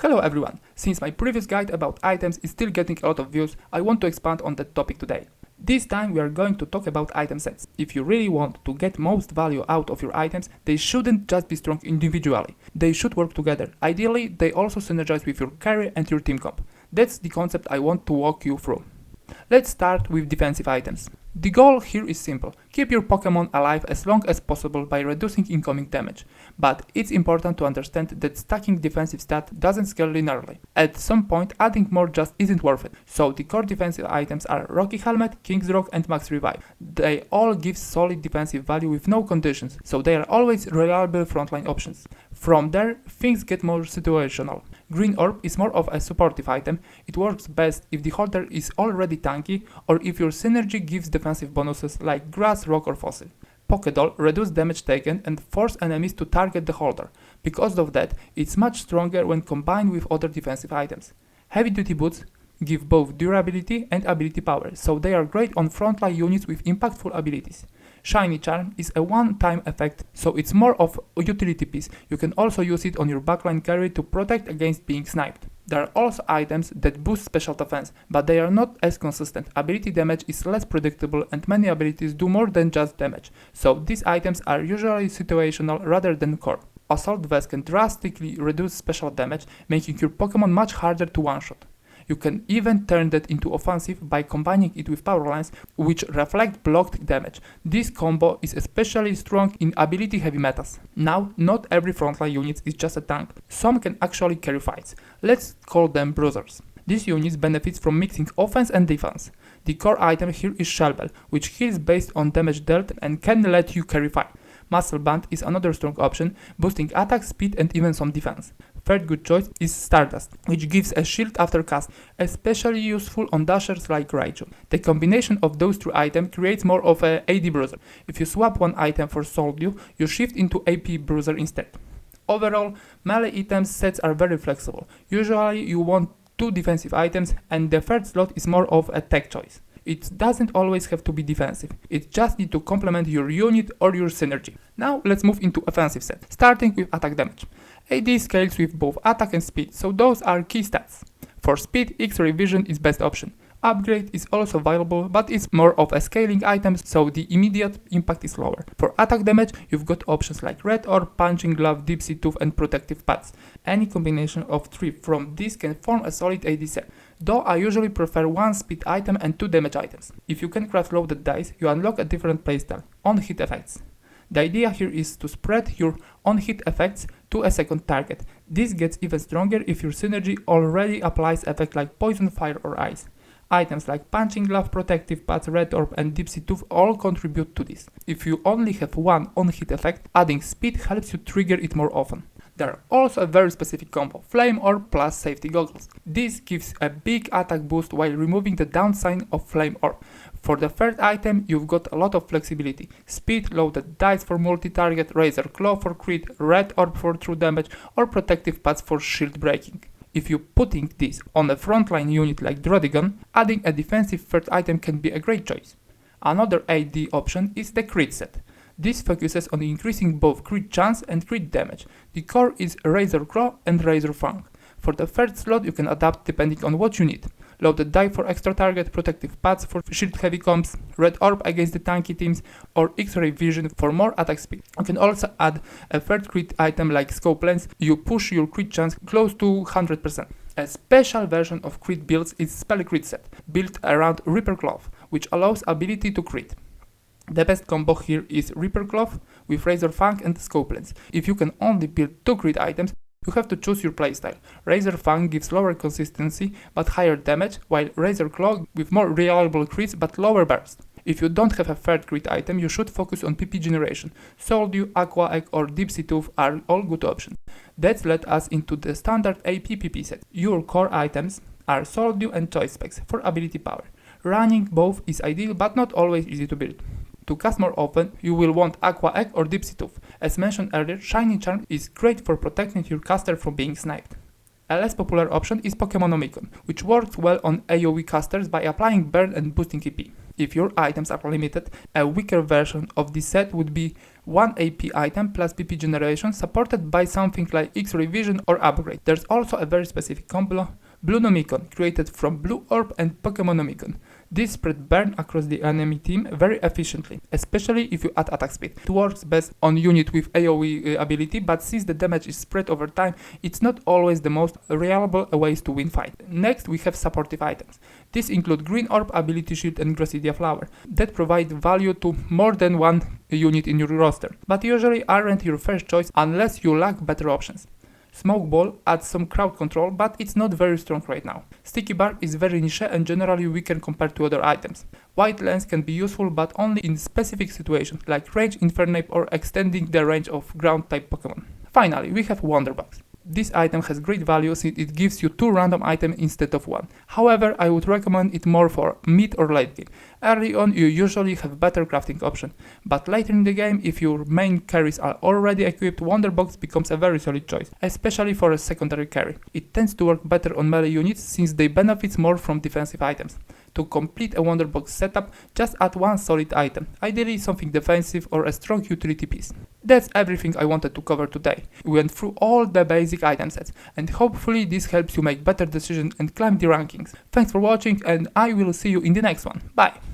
Hello everyone! Since my previous guide about items is still getting a lot of views, I want to expand on that topic today. This time we are going to talk about item sets. If you really want to get most value out of your items, they shouldn't just be strong individually. They should work together. Ideally, they also synergize with your carry and your team comp. That's the concept I want to walk you through. Let's start with defensive items. The goal here is simple. Keep your Pokémon alive as long as possible by reducing incoming damage. But it's important to understand that stacking defensive stat doesn't scale linearly. At some point, adding more just isn't worth it. So the core defensive items are Rocky Helmet, King's Rock and Max Revive. They all give solid defensive value with no conditions, so they are always reliable frontline options. From there, things get more situational. Green Orb is more of a supportive item. It works best if the holder is already tanky or if your synergy gives defensive bonuses like Grass, Rock or Fossil. Pokédoll reduce damage taken and force enemies to target the holder. Because of that, it's much stronger when combined with other defensive items. Heavy Duty Boots give both durability and ability power, so they are great on frontline units with impactful abilities. Shiny Charm is a one-time effect, so it's more of a utility piece. You can also use it on your backline carry to protect against being sniped. There are also items that boost special defense, but they are not as consistent. Ability damage is less predictable and many abilities do more than just damage, so these items are usually situational rather than core. Assault Vest can drastically reduce special damage, making your Pokémon much harder to one-shot. You can even turn that into offensive by combining it with power lines, which reflect blocked damage. This combo is especially strong in ability heavy metas. Now, not every frontline unit is just a tank. Some can actually carry fights. Let's call them bruisers. These units benefit from mixing offense and defense. The core item here is Shell Bell, which heals based on damage dealt and can let you carry fight. Muscle Band is another strong option, boosting attack speed and even some defense. Third good choice is Stardust, which gives a shield after cast, especially useful on dashers like Raichu. The combination of those two items creates more of a AD bruiser. If you swap one item for Soul Dew, you shift into AP bruiser instead. Overall, melee item sets are very flexible. Usually you want two defensive items and the third slot is more of a tech choice. It doesn't always have to be defensive, it just needs to complement your unit or your synergy. Now let's move into offensive set, starting with attack damage. AD scales with both attack and speed, so those are key stats. For speed, X-ray vision is best option. Upgrade is also viable, but it's more of a scaling item, so the immediate impact is lower. For attack damage, you've got options like Red Orb, Punching Glove, Deep Sea Tooth and Protective Pads. Any combination of three from these can form a solid AD set, though I usually prefer one speed item and two damage items. If you can craft loaded dice, you unlock a different playstyle, on-hit effects. The idea here is to spread your on-hit effects to a second target. This gets even stronger if your synergy already applies effects like Poison, Fire or Ice. Items like Punching Glove, Protective Pads, Red Orb and Deep Sea Tooth all contribute to this. If you only have one on-hit effect, adding speed helps you trigger it more often. There are also a very specific combo, Flame Orb plus Safety Goggles. This gives a big attack boost while removing the downside of Flame Orb. For the third item, you've got a lot of flexibility. Speed, loaded dice for multi-target, Razor Claw for crit, Red Orb for true damage, or Protective Pads for shield breaking. If you're putting this on a frontline unit like Drodigon, adding a defensive third item can be a great choice. Another AD option is the crit set. This focuses on increasing both crit chance and crit damage. The core is Razor Claw and Razor Fang. For the third slot you can adapt depending on what you need. Loaded die for extra target, Protective Pads for shield heavy comps, Red Orb against the tanky teams, or X-ray vision for more attack speed. You can also add a third crit item like Scope Lens. You push your crit chance close to 100%. A special version of crit builds is Spell Crit set, built around Reaper Claw, which allows ability to crit. The best combo here is Reaper Claw with Razor Fang and Scope Lens. If you can only build two crit items, you have to choose your playstyle. Razor Fang gives lower consistency but higher damage, while Razor Claw with more reliable crits but lower burst. If you don't have a third crit item, you should focus on PP generation. Soul Dew, Aqua Egg or Deep Sea Tooth are all good options. That's led us into the standard AP PP set. Your core items are Soul Dew and Choice Specs for ability power. Running both is ideal but not always easy to build. To cast more often, you will want Aqua Egg or Deep Sea Tooth. As mentioned earlier, Shiny Charm is great for protecting your caster from being sniped. A less popular option is Pokémon Omicron, which works well on AoE casters by applying burn and boosting EP. If your items are limited, a weaker version of this set would be 1 AP item plus PP generation supported by something like X-ray vision or upgrade. There's also a very specific combo, Blue Nomicon, created from Blue Orb and Pokémon Nomicon. This spread burn across the enemy team very efficiently, especially if you add attack speed. It works best on unit with AoE ability, but since the damage is spread over time, it's not always the most reliable ways to win fight. Next we have supportive items. These include Green Orb, Ability Shield and Gracidia Flower, that provide value to more than one unit in your roster, but usually aren't your first choice unless you lack better options. Smoke Ball adds some crowd control, but it's not very strong right now. Sticky Bark is very niche and generally weaker compared to other items. White Lens can be useful but only in specific situations, like range Infernape or extending the range of ground type Pokemon. Finally, we have Wonderbox. This item has great value since it gives you 2 random items instead of 1. However, I would recommend it more for mid or late game. Early on you usually have better crafting option, but later in the game, if your main carries are already equipped, Wonderbox becomes a very solid choice, especially for a secondary carry. It tends to work better on melee units since they benefit more from defensive items. To complete a Wonderbox setup, just add 1 solid item, ideally something defensive or a strong utility piece. That's everything I wanted to cover today. We went through all the basic item sets, and hopefully this helps you make better decisions and climb the rankings. Thanks for watching, and I will see you in the next one. Bye!